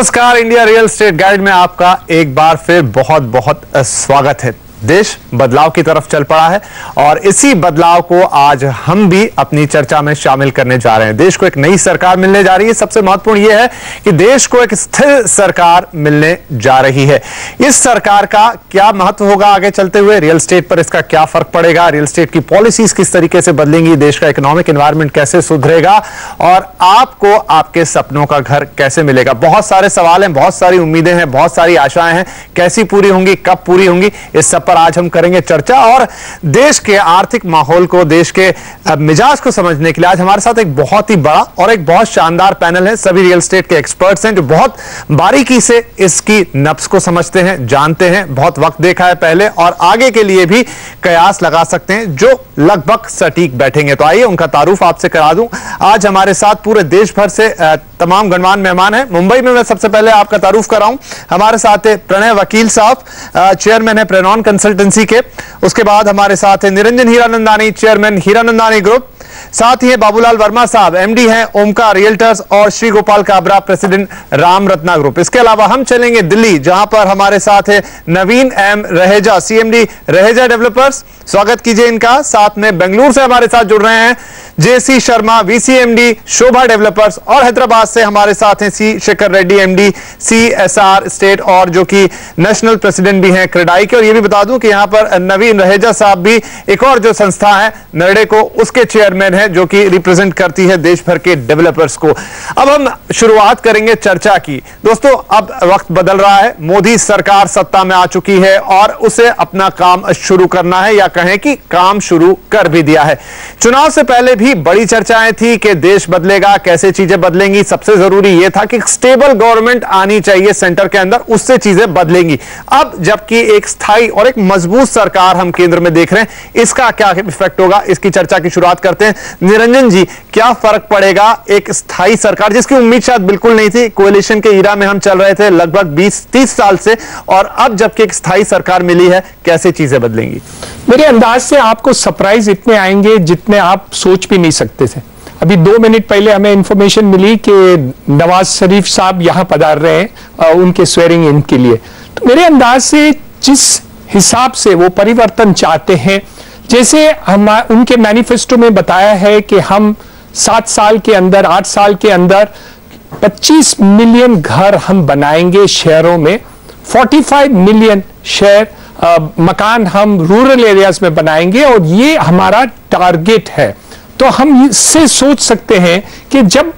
नमस्कार, India real estate guide में आपका एक बार फिर बहुत बहुत स्वागत है। देश बदलाव की तरफ चल पड़ा है और इसी बदलाव को आज हम भी अपनी चर्चा में शामिल करने जा रहे हैं। देश को एक नई सरकार मिलने जा रही है। सबसे महत्वपूर्ण यह है कि देश को एक स्थिर सरकार मिलने जा रही है। इस सरकार का क्या महत्व होगा आगे चलते हुए, रियल एस्टेट पर इसका क्या फर्क पड़ेगा, रियल एस्टेट की पॉलिसीज किस तरीके से बदलेंगी, देश का इकोनॉमिक एनवायरनमेंट कैसे सुधरेगा और आपको आपके सपनों का घर कैसे मिलेगा। बहुत सारे सवाल हैं, बहुत सारी उम्मीदें हैं, बहुत सारी आशाएं हैं। कैसी पूरी होंगी, कब पूरी होंगी, इस सब पर आज हम करेंगे चर्चा। और देश के आर्थिक माहौल को, देश के मिजाज को समझने के लिए आज हमारे साथ एक बहुत ही बड़ा और एक बहुत शानदार पैनल है। सभी रियल एस्टेट के एक्सपर्ट्स हैं जो बहुत बारीकी से इसकी नब्ज को समझते हैं, जानते हैं, बहुत वक्त देखा है पहले और आगे के लिए भी कयास लगा सकते हैं जो लगभग सटीक बैठेंगे। तो आइए उनका तारुफ आपसे करा दूं। आज हमारे साथ पूरे देश भर से तमाम गणमान्य मेहमान हैं। मुंबई में मैं सबसे पहले आपका तारुफ कराऊं। हमारे साथ है प्रणय वकील साहब, चेयरमैन है प्रेनॉन कंसल्टेंसी के। उसके बाद हमारे साथ है निरंजन हीरानंदानी, चेयरमैन हीरानंदानी ग्रुप। साथ ही है बाबूलाल वर्मा साहब, एमडी हैं ओमकार रियल्टर्स, और श्री गोपाल काबरा, प्रेसिडेंट राम रत्ना ग्रुप। इसके अलावा हम चलेंगे दिल्ली, जहां पर हमारे साथ है Naveen M Raheja, CMD Raheja developers, स्वागत कीजिए इनका। साथ में बेंगलुरु से हमारे साथ जुड़ रहे हैं जेसी शर्मा, वीसीएमडी शोभा डेवलपर्स, और हैदराबाद से हमारे साथ हैं C Shekhar Reddy, MD CSR state और जो कि नेशनल प्रेसिडेंट भी हैं क्रेडाई के। और ये भी बता दूं कि यहां पर नवीन रहेजा साहब भी एक और जो संस्था है नर्डेको, उसके चेयरमैन है जो कि रिप्रेजेंट करती है देश भर के डेवलपर्स को। अब हम शुरुआत करेंगे चर्चा की। दोस्तों, अब वक्त बदल रहा है, मोदी सरकार सत्ता में आ चुकी है और उसे अपना काम शुरू करना है, या कहें कि काम शुरू कर भी दिया है। चुनाव से पहले भी बड़ी चर्चाएं थी कि देश बदलेगा, कैसे चीजें बदलेंगी। सबसे जरूरी यह था कि स्टेबल गवर्नमेंट आनी चाहिए सेंटर के अंदर, उससे चीजें बदलेंगी। अब जबकि एक स्थायी और एक मजबूत सरकार हम केंद्र में देख रहे हैं, इसका क्या इफेक्ट होगा, इसकी चर्चा की शुरुआत करते हैं। निरंजन जी, क्या फर्क पड़ेगा एक स्थायी सरकार जिसकी उम्मीद शायद बिल्कुल नहीं थी, कोएलिशन के ईरा में हम चल रहे थे लगभग 20-30 साल से, और अब जबकि एक स्थायी सरकार मिली है, कैसे चीजें बदलेंगी? मेरे अंदाज से आपको सरप्राइज इतने आएंगे जितने आप सोच भी नहीं सकते थे। अभी 2 मिनट पहले हमें इंफॉर्मेशन मिली कि नवाज शरीफ साहब यहां पधार रहे हैं उनके स्वेरिंग इन के लिए। तो मेरे अंदाज से जिस हिसाब से वो परिवर्तन चाहते हैं, जैसे हम उनके मैनिफेस्टो में बताया है कि हम 7 साल के अंदर, 8 साल के अंदर 25 मिलियन घर हम बनाएंगे शहरों में, 45 मिलियन मकान हम रूरल एरियाज में बनाएंगे, और ये हमारा टारगेट है। तो हम इससे सोच सकते हैं कि जब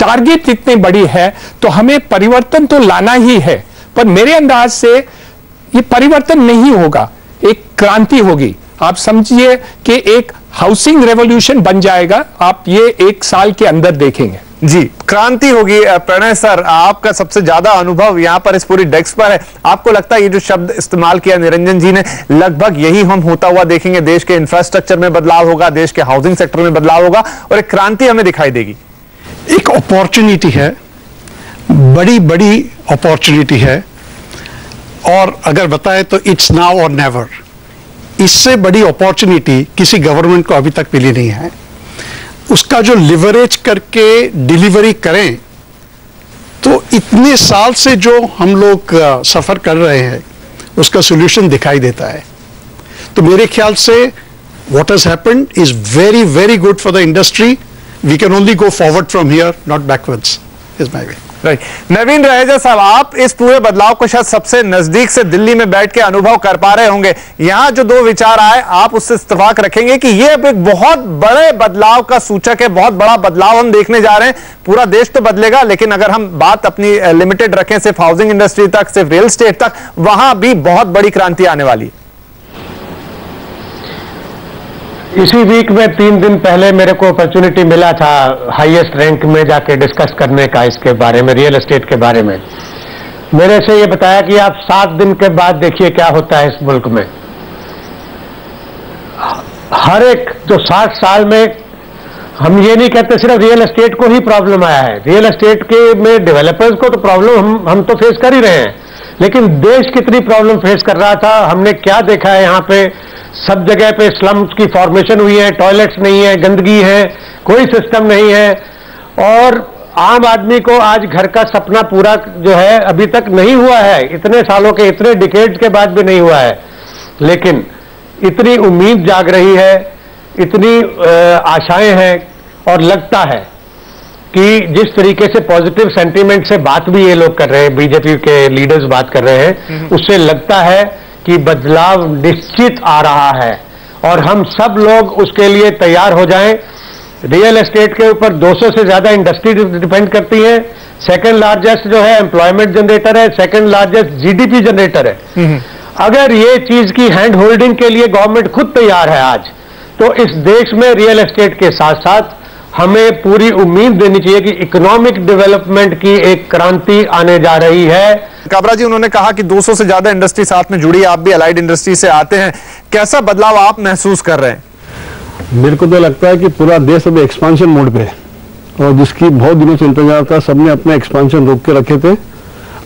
टारगेट इतनी बड़ी है तो हमें परिवर्तन तो लाना ही है। पर मेरे अंदाज से ये परिवर्तन नहीं होगा, एक क्रांति होगी। आप समझिए कि एक हाउसिंग रेवोल्यूशन बन जाएगा, आप ये 1 साल के अंदर देखेंगे। जी, क्रांति होगी। प्रणय सर, आपका सबसे ज्यादा अनुभव यहां पर इस पूरी डेस्क पर है। आपको लगता है ये जो शब्द इस्तेमाल किया निरंजन जी ने, लगभग यही हम होता हुआ देखेंगे? देश के इंफ्रास्ट्रक्चर में बदलाव होगा, देश के हाउसिंग सेक्टर में बदलाव होगा और एक क्रांति हमें दिखाई देगी। एक अपॉर्चुनिटी है, बड़ी बड़ी अपॉर्चुनिटी है, और अगर बताए तो इट्स नाउ और नेवर। इससे बड़ी अपॉर्चुनिटी किसी गवर्नमेंट को अभी तक मिली नहीं है। उसका जो लिवरेज करके डिलीवरी करें, तो इतने साल से जो हम लोग सफर कर रहे हैं उसका सॉल्यूशन दिखाई देता है। तो मेरे ख्याल से what has happened is very very good for the industry. We can only go forward from here, not backwards, is my way. Right. Naveen Raheja साहब, आप इस पूरे बदलाव को शायद सबसे नजदीक से दिल्ली में बैठ के अनुभव कर पा रहे होंगे। यहां जो 2 विचार आए, आप उससे इत्तेफाक रखेंगे कि यह अब एक बहुत बड़े बदलाव का सूचक है, बहुत बड़ा बदलाव हम देखने जा रहे हैं। पूरा देश तो बदलेगा, लेकिन अगर हम बात अपनी लिमिटेड रखें सिर्फ हाउसिंग इंडस्ट्री तक, सिर्फ रियल एस्टेट तक, वहां भी बहुत बड़ी क्रांति आने वाली है। इसी वीक में 3 दिन पहले मेरे को अपॉर्चुनिटी मिला था हाईएस्ट रैंक में जाके डिस्कस करने का, इसके बारे में, रियल एस्टेट के बारे में। मेरे से ये बताया कि आप 7 दिन के बाद देखिए क्या होता है इस मुल्क में। हर एक जो 60 साल में, हम ये नहीं कहते सिर्फ रियल एस्टेट को ही प्रॉब्लम आया है, रियल एस्टेट के में डेवलपर्स को तो प्रॉब्लम हम तो फेस कर ही रहे हैं, लेकिन देश कितनी प्रॉब्लम फेस कर रहा था। हमने क्या देखा है, यहाँ पे सब जगह पे स्लम्स की फॉर्मेशन हुई है, टॉयलेट्स नहीं है, गंदगी है, कोई सिस्टम नहीं है, और आम आदमी को आज घर का सपना पूरा जो है अभी तक नहीं हुआ है, इतने सालों के, इतने डिकेड्स के बाद भी नहीं हुआ है। लेकिन इतनी उम्मीद जाग रही है, इतनी आशाएं हैं, और लगता है कि जिस तरीके से पॉजिटिव सेंटीमेंट से बात भी ये लोग कर रहे हैं, बीजेपी के लीडर्स बात कर रहे हैं, उससे लगता है कि बदलाव निश्चित आ रहा है और हम सब लोग उसके लिए तैयार हो जाएं। रियल एस्टेट के ऊपर 200 से ज्यादा इंडस्ट्री डिपेंड करती है, सेकंड लार्जेस्ट जो है एम्प्लॉयमेंट जनरेटर है, सेकंड लार्जेस्ट जीडीपी जनरेटर है। अगर ये चीज की हैंड होल्डिंग के लिए गवर्नमेंट खुद तैयार है आज, तो इस देश में रियल एस्टेट के साथ साथ हमें पूरी उम्मीद देनी चाहिए कि इकोनॉमिक डेवलपमेंट की एक क्रांति आने जा रही है। काबरा जी, उन्होंने कहा कि 200 से ज्यादा इंडस्ट्री साथ में जुड़ी, आप भी अलाइड इंडस्ट्री से आते हैं, कैसा बदलाव आप महसूस कर रहे हैं? मेरे को तो लगता है कि पूरा देश अभी एक्सपांशन मोड पे है और जिसकी बहुत दिनों से इंतजार था, सबने अपना एक्सपांशन रोक के रखे थे।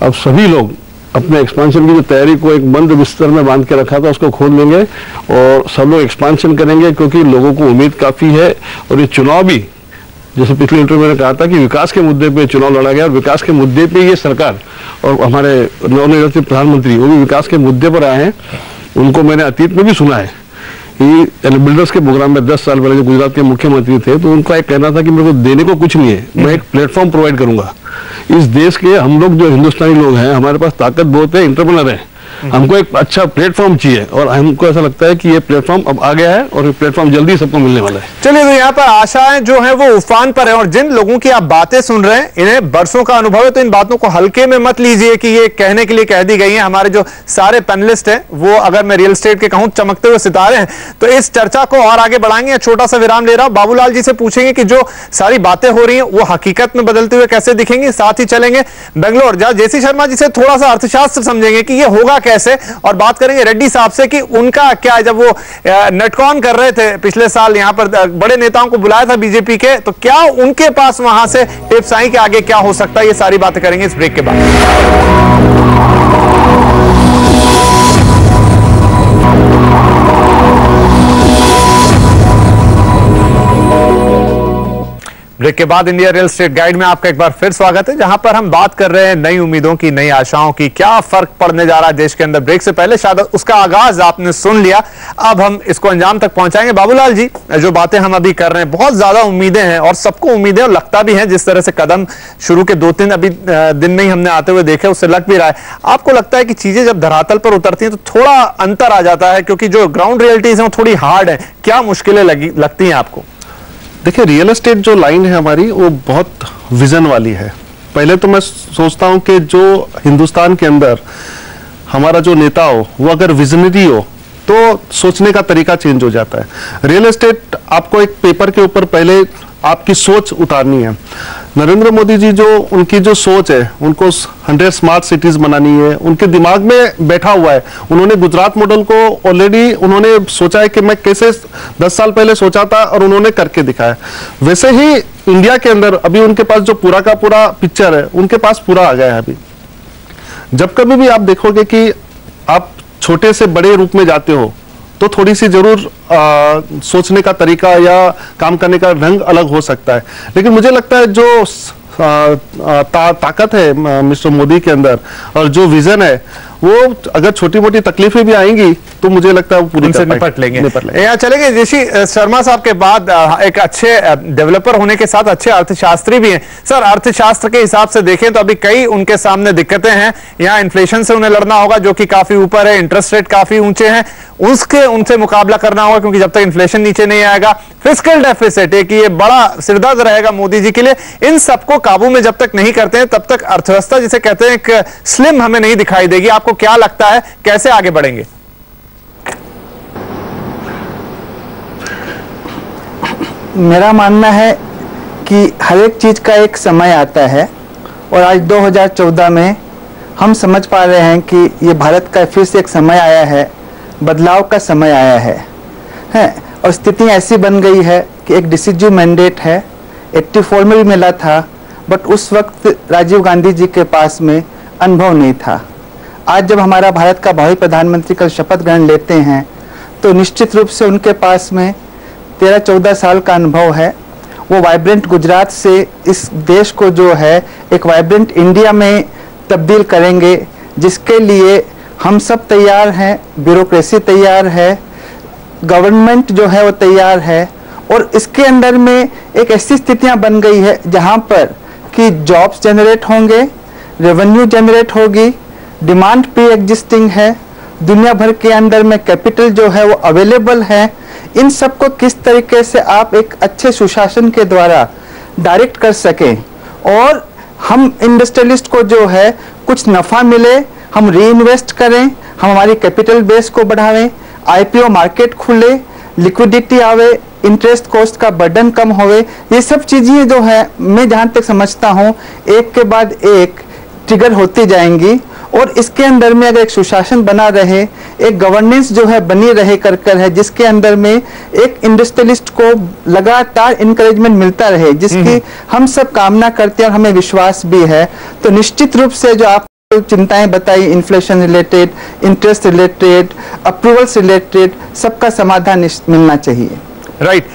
अब सभी लोग अपने एक्सपांशन की जो तैयारी को एक बंद बिस्तर में बांध के रखा था उसको खोल लेंगे और सब लोग एक्सपांशन करेंगे, क्योंकि लोगों को उम्मीद काफी है। और ये चुनाव भी, जैसे पिछले इंटरव्यू में कहा था कि विकास के मुद्दे पे चुनाव लड़ा गया और विकास के मुद्दे पे ये सरकार और हमारे नवनिर्वाचित प्रधानमंत्री वो भी विकास के मुद्दे पर आए हैं। उनको मैंने अतीत में भी सुना है कि बिल्डर्स के प्रोग्राम में 10 साल पहले जो गुजरात के मुख्यमंत्री थे, तो उनका एक कहना था कि मेरे को देने को कुछ नहीं है, मैं एक प्लेटफॉर्म प्रोवाइड करूंगा। इस देश के हम लोग जो हिंदुस्तानी लोग हैं, हमारे पास ताकत बहुत है, एंटरप्रेन्योर है, हमको एक अच्छा प्लेटफॉर्म चाहिए और हमको ऐसा लगता है कि ये प्लेटफॉर्म अब आ गया है और ये प्लेटफॉर्म जल्दी सबको मिलने वाला है। चलिए, तो यहाँ पर आशाएं जो हैं वो उफान पर हैं और जिन लोगों की आप बातें सुन रहे हैं इन्हें बरसों का अनुभव है, तो इन बातों को हल्के में मत लीजिए कि ये कहने के लिए कह दी गई हैं। हमारे जो सारे पैनलिस्ट हैं वो, अगर मैं रियल एस्टेट के कहूं, चमकते हुए सितारे हैं। तो इस चर्चा को और आगे बढ़ाएंगे। छोटा सा विराम ले रहा हूं, बाबूलाल जी से पूछेंगे कि जो सारी बातें हो रही हैं वो हकीकत में बदलते हुए कैसे दिखेंगी। साथ ही चलेंगे बेंगलोर, जहां जेसी शर्मा जी से थोड़ा सा अर्थशास्त्र समझेंगे कि ये होगा कैसे, और बात करेंगे रेड्डी साहब से कि उनका क्या है। जब वो नेटकॉन कर रहे थे पिछले साल, यहां पर बड़े नेताओं को बुलाया था बीजेपी के, तो क्या उनके पास वहां से टिप्स आई कि आगे क्या हो सकता है, ये सारी बातें करेंगे इस ब्रेक के बाद। ब्रेक के बाद इंडिया रियल एस्टेट गाइड में आपका एक बार फिर स्वागत है, जहां पर हम बात कर रहे हैं नई उम्मीदों की, नई आशाओं की, क्या फर्क पड़ने जा रहा है देश के अंदर। ब्रेक से पहले शायद उसका आगाज आपने सुन लिया, अब हम इसको अंजाम तक पहुंचाएंगे। बाबूलाल जी, जो बातें हम अभी कर रहे हैं, बहुत ज्यादा उम्मीदें हैं और सबको उम्मीदें, और लगता भी है जिस तरह से कदम शुरू के 2-3 अभी दिन में ही हमने आते हुए देखे, उससे लग भी रहा है। आपको लगता है कि चीजें जब धरातल पर उतरती हैं तो थोड़ा अंतर आ जाता है, क्योंकि जो ग्राउंड रियलिटीज है वो थोड़ी हार्ड है, क्या मुश्किलें लगती हैं आपको? देखिए, रियल एस्टेट जो लाइन है हमारी, वो बहुत विजन वाली है। पहले तो मैं सोचता हूं कि जो हिंदुस्तान के अंदर हमारा जो नेता हो वो अगर विजनरी हो तो सोचने का तरीका चेंज हो जाता है। रियल एस्टेट आपको एक पेपर के ऊपर पहले आपकी सोच उतारनी है। नरेंद्र मोदी जी जो उनकी जो सोच है, उनको 100 स्मार्ट सिटीज बनानी है, उनके दिमाग में बैठा हुआ है। उन्होंने गुजरात मॉडल को ऑलरेडी उन्होंने सोचा है कि मैं कैसे 10 साल पहले सोचा था और उन्होंने करके दिखाया। वैसे ही इंडिया के अंदर अभी उनके पास जो पूरा का पूरा पिक्चर है, उनके पास पूरा आ गया है। अभी जब कभी भी आप देखोगे कि आप छोटे से बड़े रूप में जाते हो तो थोड़ी सी जरूर सोचने का तरीका या काम करने का ढंग अलग हो सकता है, लेकिन मुझे लगता है जो ताकत है मिस्टर मोदी के अंदर और जो विजन है, वो अगर छोटी मोटी तकलीफें भी आएंगी तो मुझे लगता है वो पूरी निपट लेंगे। यहाँ चलेंगे जेसी शर्मा साहब के बाद, एक अच्छे डेवलपर होने के साथ अच्छे अर्थशास्त्री भी हैं। सर, अर्थशास्त्र के हिसाब से देखें तो अभी कई उनके सामने दिक्कतें हैं। यहाँ इन्फ्लेशन से उन्हें लड़ना होगा जो कि काफी ऊपर है, इंटरेस्ट रेट काफी ऊंचे हैं, उनसे मुकाबला करना होगा क्योंकि जब तक इन्फ्लेशन नीचे नहीं आएगा। फिस्कल डेफिसिट एक ये बड़ा सिरदर्द रहेगा मोदी जी के लिए। इन सबको काबू में जब तक नहीं करते हैं तब तक अर्थव्यवस्था जिसे कहते हैं एक स्लिम हमें नहीं दिखाई देगी। आपको क्या लगता है कैसे आगे बढ़ेंगे? मेरा मानना है कि हर एक चीज का एक समय आता है और आज 2014 में हम समझ पा रहे हैं कि ये भारत का फिर से एक समय आया है, बदलाव का समय आया है और स्थिति ऐसी बन गई है कि एक डिसिसिव मैंडेट है। 84 में भी मिला था, बट उस वक्त राजीव गांधी जी के पास में अनुभव नहीं था। आज जब हमारा भारत का भावी प्रधानमंत्री कल शपथ ग्रहण लेते हैं तो निश्चित रूप से उनके पास में 13-14 साल का अनुभव है वो वाइब्रेंट गुजरात से इस देश को जो है एक वाइब्रेंट इंडिया में तब्दील करेंगे, जिसके लिए हम सब तैयार हैं, ब्यूरोक्रेसी तैयार है, गवर्नमेंट जो है वो तैयार है। और इसके अंदर में एक ऐसी स्थितियां बन गई है जहां पर कि जॉब्स जनरेट होंगे, रेवेन्यू जनरेट होगी, डिमांड प्री एग्जिस्टिंग है, दुनिया भर के अंदर में कैपिटल जो है वो अवेलेबल है। इन सब को किस तरीके से आप एक अच्छे सुशासन के द्वारा डायरेक्ट कर सकें और हम इंडस्ट्रियलिस्ट को जो है कुछ नफ़ा मिले, हम री इन्वेस्ट करें, हम हमारी कैपिटल बेस को बढ़ावें, आईपीओ मार्केट खुले, लिक्विडिटी आवे, इंटरेस्ट कॉस्ट का बर्डन कम होवे, ये सब चीज़ें जो है मैं जहाँ तक समझता हूँ एक के बाद एक ट्रिगर होती जाएंगी। और इसके अंदर में अगर एक सुशासन बना रहे, एक गवर्नेंस जो है बनी रहे कर है, जिसके अंदर में एक इंडस्ट्रियलिस्ट को लगातार इंकरेजमेंट मिलता रहे, जिसकी हम सब कामना करते हैं और हमें विश्वास भी है, तो निश्चित रूप से जो आप चिंताएं बताई, inflation related, interest related, approvals related, सबका समाधान मिलना चाहिए। राइट।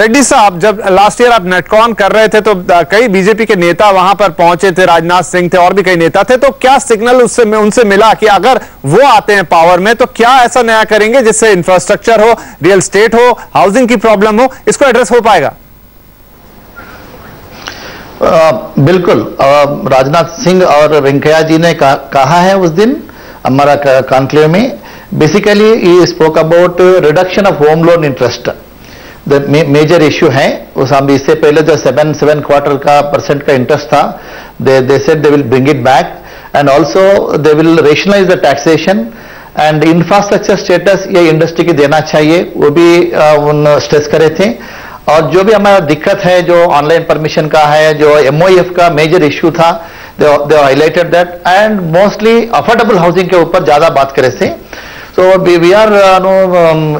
रेड्डी साहब, जब लास्ट ईयर आप नेटकॉन कर रहे थे तो कई बीजेपी के नेता वहां पर पहुंचे थे, राजनाथ सिंह थे और भी कई नेता थे, तो क्या सिग्नल उनसे मिला कि अगर वो आते हैं पावर में तो क्या ऐसा नया करेंगे जिससे इंफ्रास्ट्रक्चर हो, रियल एस्टेट हो, हाउसिंग की प्रॉब्लम हो, इसको एड्रेस हो पाएगा? बिल्कुल। राजनाथ सिंह और वेंकैया जी ने कहा है उस दिन हमारा कॉन्क्लेव में, basically he spoke about reduction of home loan interest, the major issue है। उस हम इससे पहले जो 7 क्वार्टर का % का इंटरेस्ट था, they said they will bring it back and also they will rationalise the taxation and infrastructure status ये इंडस्ट्री की देना चाहिए, वो भी उन स्ट्रेस करे थे। और जो भी हमारा दिक्कत है जो ऑनलाइन परमिशन का है, जो MOEF का मेजर इश्यू था, they highlighted that and mostly affordable housing के ऊपर ज्यादा बात करे थे। So we are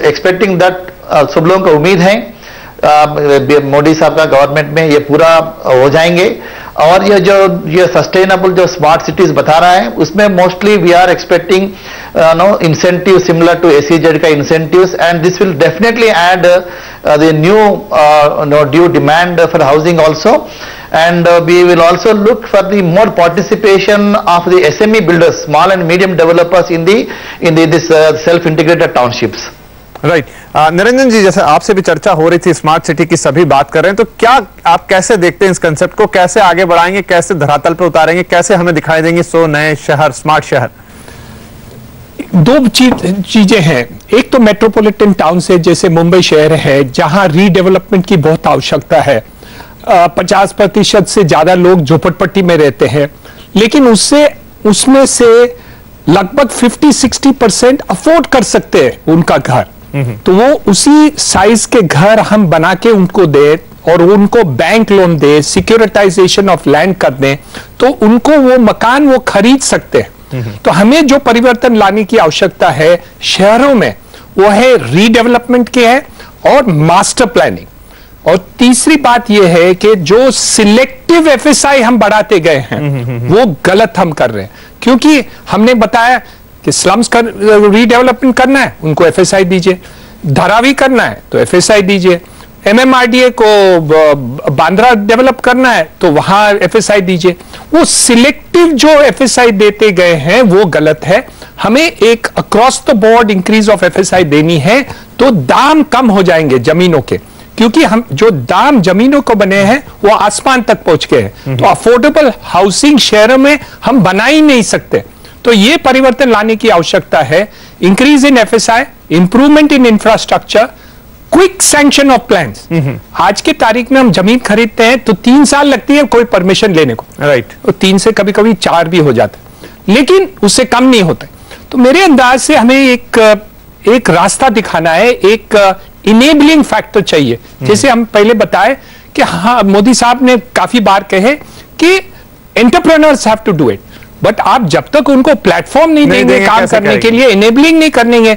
expecting that, सब लोगों को उम्मीद है मोदी साहब का गवर्नमेंट में ये पूरा हो जाएंगे। और ये सस्टेनेबल जो स्मार्ट सिटीज बता रहा है उसमें mostly we are expecting incentive similar to SEZ का incentives and this will definitely add the new due demand for housing also and we will also look for the more participation of the SME builders, small and medium developers in this self-integrated townships. Right. Niranjan ji, जैसे आपसे भी चर्चा हो रही थी, smart city की सभी बात कर रहे हैं, तो क्या आप कैसे देखते हैं इस कंसेप्ट को, कैसे आगे बढ़ाएंगे, कैसे धरातल पर उतारेंगे, कैसे हमें दिखाई देंगे 100 नए शहर, स्मार्ट शहर? दो चीजें हैं। एक तो मेट्रोपॉलिटन टाउन से, जैसे मुंबई शहर है जहां रीडेवलपमेंट की बहुत आवश्यकता है, 50% से ज्यादा लोग झोपड़पट्टी में रहते हैं, लेकिन उसमें से लगभग 50-60% अफोर्ड कर सकते हैं उनका घर, तो वो उसी साइज के घर हम बना के उनको दे और उनको बैंक लोन दे, सिक्योरिटाइजेशन ऑफ लैंड कर दें, तो उनको वो मकान वो खरीद सकते हैं। तो हमें जो परिवर्तन लाने की आवश्यकता है शहरों में वो है रीडेवलपमेंट के है और मास्टर प्लानिंग। और तीसरी बात यह है कि जो सिलेक्टिव FSI हम बढ़ाते गए हैं वो गलत हम कर रहे हैं, क्योंकि हमने बताया कि स्लम्स का रीडेवलपमेंट करना है उनको FSI दीजिए, धारावी करना है तो FSI दीजिए, MMRDA को बांद्रा डेवलप करना है तो वहां FSI दीजिए। वो सिलेक्टिव जो FSI देते गए हैं वो गलत है। हमें एक across the board increase of FSI देनी है, तो दाम कम हो जाएंगे जमीनों के, क्योंकि हम जो दाम जमीनों को बने हैं वो आसमान तक पहुंच गए हैं। तो अफोर्डेबल हाउसिंग शहरों में हम बना ही नहीं सकते। तो ये परिवर्तन लाने की आवश्यकता है। Increase in FSI, improvement in infrastructure, quick sanction of plans. आज के तारीख में हम जमीन खरीदते हैं तो 3 साल लगती है कोई परमिशन लेने को, राइट, तो 3 से कभी कभी 4 भी हो जाता है, लेकिन उससे कम नहीं होता। तो मेरे अंदाज से हमें एक रास्ता दिखाना है, एक इनेबलिंग फैक्टर चाहिए। जैसे हम पहले बताए कि हाँ, मोदी साहब ने काफी बार कहे कि entrepreneurs have to do it, but आप जब तक उनको प्लेटफॉर्म नहीं देंगे काम करने के लिए, इनेबलिंग नहीं करेंगे,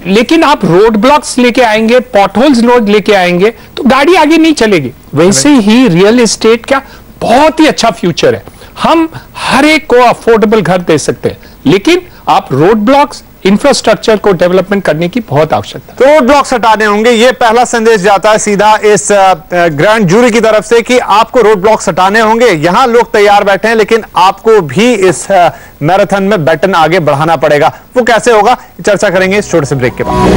लेकिन आप रोड ब्लॉक्स लेके आएंगे, पॉटहोल्स रोड लेके आएंगे तो गाड़ी आगे नहीं चलेगी। वैसे ही रियल एस्टेट का बहुत ही अच्छा फ्यूचर है। हम हर एक को अफोर्डेबल घर दे सकते हैं, लेकिन आप रोड ब्लॉक्स, इंफ्रास्ट्रक्चर को डेवलपमेंट करने की बहुत आवश्यकता है। तो रोड ब्लॉक्स हटाने होंगे, ये पहला संदेश जाता है सीधा इस ग्रैंड जूरी की तरफ से कि आपको रोड ब्लॉक्स हटाने होंगे। यहां लोग तैयार बैठे हैं, लेकिन आपको भी इस मैराथन में बैटन आगे बढ़ाना पड़ेगा। वो कैसे होगा, चर्चा करेंगे इस छोटे से ब्रेक के बाद।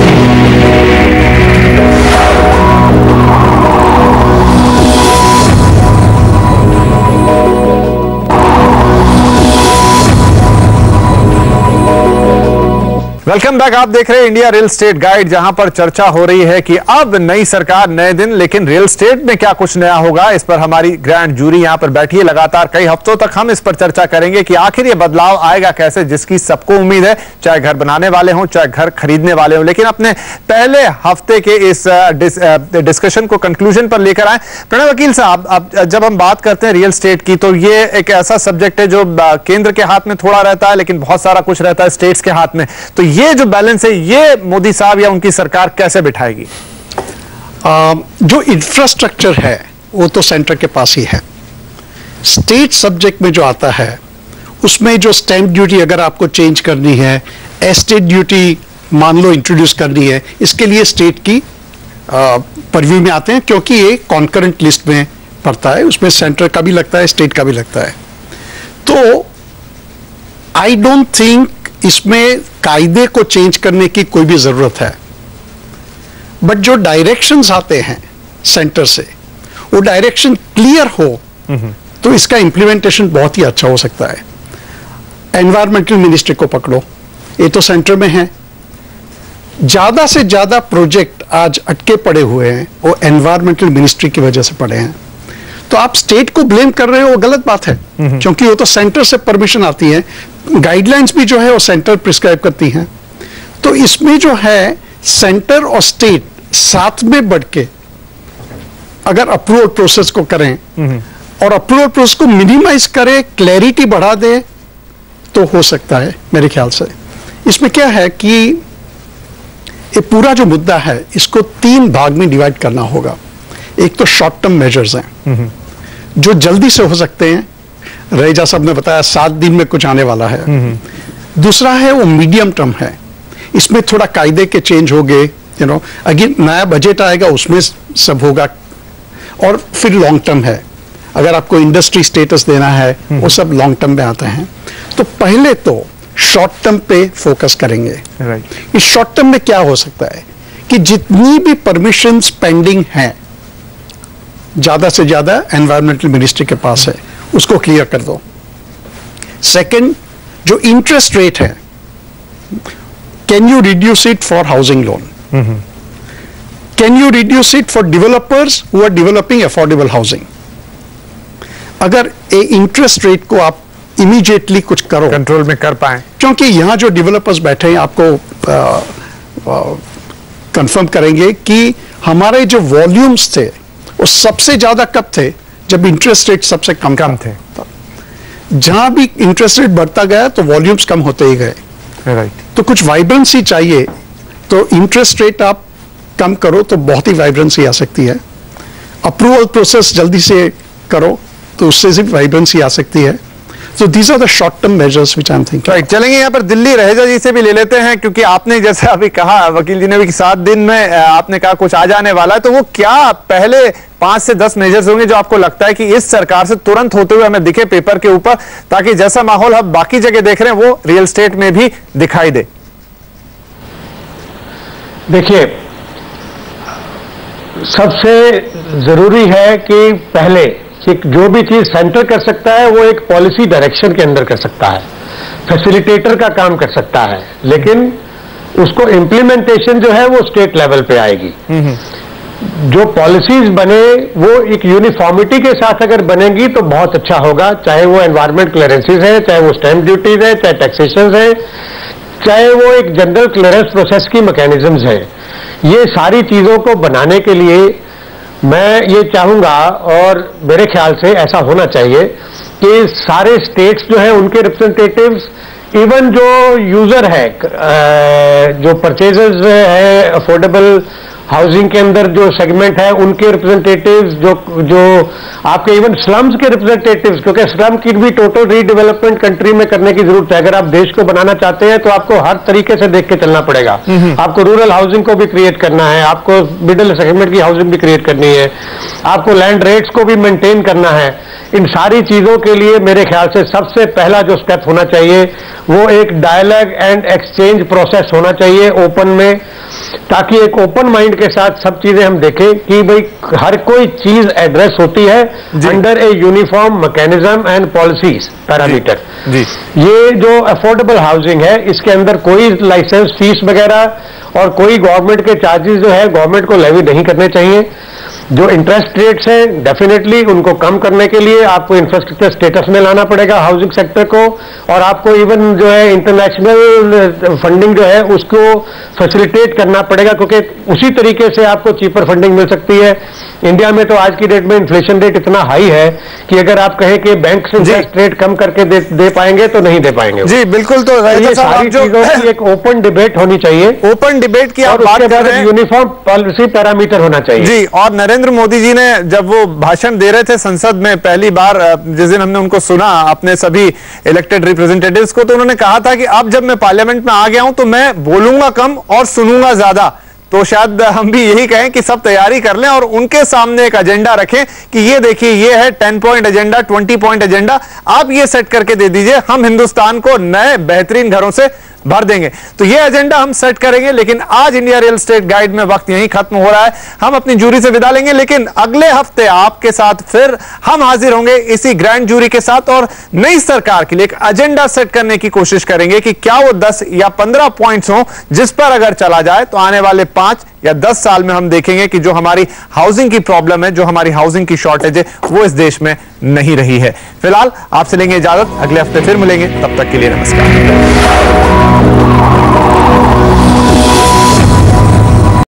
Welcome back. आप देख रहे हैं इंडिया रियल एस्टेट गाइड, जहां पर चर्चा हो रही है कि अब नई सरकार, नए दिन, लेकिन रियल एस्टेट में क्या कुछ नया होगा, इस पर हमारी ग्रैंड जूरी यहां पर बैठी है। लगातार कई हफ्तों तक हम इस पर चर्चा करेंगे कि आखिर ये बदलाव आएगा कैसे, जिसकी सबको उम्मीद है, चाहे घर बनाने वाले हों, चाहे घर खरीदने वाले हों। लेकिन अपने पहले हफ्ते के इस डिस्कशन को कंक्लूजन पर लेकर आए प्रणय वकील साहब। अब जब हम बात करते हैं रियल एस्टेट की, तो ये एक ऐसा सब्जेक्ट है जो केंद्र के हाथ में थोड़ा रहता है, लेकिन बहुत सारा कुछ रहता है स्टेट्स के हाथ में। तो ये जो बैलेंस है, ये मोदी साहब या उनकी सरकार कैसे बिठाएगी? जो इंफ्रास्ट्रक्चर है वो तो सेंटर के पास ही है। स्टेट सब्जेक्ट में जो आता है उसमें जो स्टैंप ड्यूटी अगर आपको चेंज करनी है, एस्टेट ड्यूटी मान लो इंट्रोड्यूस करनी है, इसके लिए स्टेट की परव्यू में आते हैं, क्योंकि ये कॉन्करेंट लिस्ट में पड़ता है। उसमें सेंटर का भी लगता है, स्टेट का भी लगता है। तो आई डोंट थिंक इसमें कायदे को चेंज करने की कोई भी जरूरत है। बट जो डायरेक्शंस आते हैं सेंटर से, वो डायरेक्शन क्लियर हो तो इसका इंप्लीमेंटेशन बहुत ही अच्छा हो सकता है। एनवायरमेंटल मिनिस्ट्री को पकड़ो, ये तो सेंटर में है। ज्यादा से ज्यादा प्रोजेक्ट आज अटके पड़े हुए हैं, वो एनवायरमेंटल मिनिस्ट्री की वजह से पड़े हैं। तो आप स्टेट को ब्लेम कर रहे हो, वो गलत बात है, क्योंकि वो तो सेंटर से परमिशन आती है, गाइडलाइंस भी जो है वो सेंटर प्रिस्क्राइब करती हैं। तो इसमें जो है सेंटर और स्टेट साथ में बढ़ के अगर अप्रूवल प्रोसेस को करें और अप्रूवल प्रोसेस को मिनिमाइज करें, क्लैरिटी बढ़ा दे, तो हो सकता है मेरे ख्याल से। इसमें क्या है कि ये पूरा जो मुद्दा है, इसको 3 भाग में डिवाइड करना होगा। एक तो शॉर्ट टर्म मेजर्स हैं जो जल्दी से हो सकते हैं, रेजा साहब ने बताया 7 दिन में कुछ आने वाला है। दूसरा है वो मीडियम टर्म है, इसमें थोड़ा कायदे के चेंज हो गए, अगेन नया बजट आएगा, उसमें सब होगा। और फिर लॉन्ग टर्म है, अगर आपको इंडस्ट्री स्टेटस देना है, वो सब लॉन्ग टर्म में आते हैं। तो पहले तो शॉर्ट टर्म पे फोकस करेंगे। इस शॉर्ट टर्म में क्या हो सकता है कि जितनी भी परमिशन पेंडिंग है, ज्यादा से ज्यादा एनवायरमेंटल मिनिस्ट्री के पास है, उसको क्लियर कर दो। सेकंड, जो इंटरेस्ट रेट है, can you reduce it for housing loan? Can you reduce it for developers who are developing affordable housing? अगर ए इंटरेस्ट रेट को आप इमीडिएटली कुछ करो, कंट्रोल में कर पाए, क्योंकि यहां जो डेवलपर्स बैठे हैं आपको कंफर्म करेंगे कि हमारे जो वॉल्यूम्स थे वो सबसे ज्यादा कब थे, जब इंटरेस्ट रेट सबसे कम थे। जहां भी इंटरेस्ट रेट बढ़ता गया तो वॉल्यूम्स कम होते ही गए। तो कुछ वाइब्रेंसी चाहिए, तो इंटरेस्ट रेट आप कम करो तो बहुत ही वाइब्रेंसी आ सकती है। अप्रूवल प्रोसेस जल्दी से करो तो उससे सिर्फ वाइब्रेंसी आ सकती है। So these are the short-term measures which I'm thinking. Right. चलेंगे यहाँ पर दिल्ली रहेजा जी से भी ले लेते हैं, क्योंकि आपने जैसे अभी कहा, वकील जी ने भी कि 7 दिन में आपने कहा कुछ आ जाने वाला है। तो वो क्या पहले 5 से 10 मेजर्स होंगे जो आपको लगता है कि इस सरकार से तुरंत होते हुए हमें दिखे पेपर के ऊपर, ताकि जैसा माहौल हम बाकी जगह देख रहे हैं वो रियल एस्टेट में भी दिखाई दे? देखिए, सबसे जरूरी है कि पहले जो भी चीज सेंटर कर सकता है वो एक पॉलिसी डायरेक्शन के अंदर कर सकता है, फैसिलिटेटर का काम कर सकता है, लेकिन उसको इम्प्लीमेंटेशन जो है वो स्टेट लेवल पे आएगी। जो पॉलिसीज बने वो एक यूनिफॉर्मिटी के साथ अगर बनेगी तो बहुत अच्छा होगा, चाहे वो एनवायरमेंट क्लियरेंसेज है, चाहे वो स्टैंप ड्यूटीज है, चाहे टैक्सेशन है, चाहे वो एक जनरल क्लियरेंस प्रोसेस की मैकेनिज्म्स है। ये सारी चीजों को बनाने के लिए मैं ये चाहूंगा, और मेरे ख्याल से ऐसा होना चाहिए कि सारे स्टेट्स जो है उनके रिप्रेजेंटेटिव्स, इवन जो यूजर है, जो परचेजर्स है अफोर्डेबल हाउसिंग के अंदर जो सेगमेंट है उनके रिप्रेजेंटेटिव्स, जो आपके इवन स्लम्स के रिप्रेजेंटेटिव्स, क्योंकि स्लम की भी टोटल रीडेवलपमेंट कंट्री में करने की जरूरत है। अगर आप देश को बनाना चाहते हैं तो आपको हर तरीके से देख के चलना पड़ेगा। आपको रूरल हाउसिंग को भी क्रिएट करना है, आपको मिडिल सेगमेंट की हाउसिंग भी क्रिएट करनी है, आपको लैंड रेट्स को भी मेंटेन करना है। इन सारी चीजों के लिए मेरे ख्याल से सबसे पहला जो स्टेप होना चाहिए वो एक डायलॉग एंड एक्सचेंज प्रोसेस होना चाहिए ओपन में, ताकि एक ओपन माइंड के साथ सब चीजें हम देखें कि भाई हर कोई चीज एड्रेस होती है under a uniform mechanism and policies parameter. ये जो अफोर्डेबल हाउसिंग है इसके अंदर कोई लाइसेंस फीस वगैरह और कोई गवर्नमेंट के चार्जेस जो है गवर्नमेंट को लेवी नहीं करने चाहिए। जो इंटरेस्ट रेट्स हैं डेफिनेटली उनको कम करने के लिए आपको इंफ्रास्ट्रक्चर स्टेटस में लाना पड़ेगा हाउसिंग सेक्टर को, और आपको इवन जो है इंटरनेशनल फंडिंग जो है उसको फैसिलिटेट करना पड़ेगा, क्योंकि उसी तरीके से आपको चीपर फंडिंग मिल सकती है। इंडिया में तो आज की डेट में इन्फ्लेशन रेट इतना हाई है कि अगर आप कहें कि बैंक से इंटरेस्ट रेट कम करके दे पाएंगे तो नहीं दे पाएंगे। जी बिल्कुल। तो ये सारी चीजों की एक ओपन डिबेट होनी चाहिए, ओपन डिबेट की आप बात कर रहे हैं, यूनिफॉर्म पॉलिसी पैरामीटर होना चाहिए। जी, और नरेंद्र मोदी जी ने जब वो भाषण दे रहे थे संसद में पहली बार, जिस दिन हमने उनको सुना अपने सभी इलेक्टेड रिप्रेजेंटेटिव्स को, तो उन्होंने कहा था कि अब जब मैं पार्लियामेंट में आ गया हूं तो मैं बोलूंगा कम और सुनूंगा ज्यादा। तो शायद हम भी यही कहें कि सब तैयारी कर लें और उनके सामने एक एजेंडा रखें कि ये देखिए ये है 10 पॉइंट एजेंडा, 20 पॉइंट एजेंडा, आप ये सेट करके दे दीजिए, हम हिंदुस्तान को नए बेहतरीन घरों से भर देंगे। तो ये एजेंडा हम सेट करेंगे। लेकिन आज इंडिया रियल एस्टेट गाइड में वक्त यहीं खत्म हो रहा है, हम अपनी जूरी से विदा लेंगे, लेकिन अगले हफ्ते आपके साथ फिर हम हाजिर होंगे इसी ग्रैंड जूरी के साथ और नई सरकार के लिए एक एजेंडा सेट करने की कोशिश करेंगे कि क्या वो 10 या 15 पॉइंट्स हो जिस पर अगर चला जाए तो आने वाले 5 या 10 साल में हम देखेंगे कि जो हमारी हाउसिंग की प्रॉब्लम है, जो हमारी हाउसिंग की शॉर्टेज है, वो इस देश में नहीं रही है। फिलहाल आपसे लेंगे इजाजत, अगले हफ्ते फिर मिलेंगे, तब तक के लिए नमस्कार।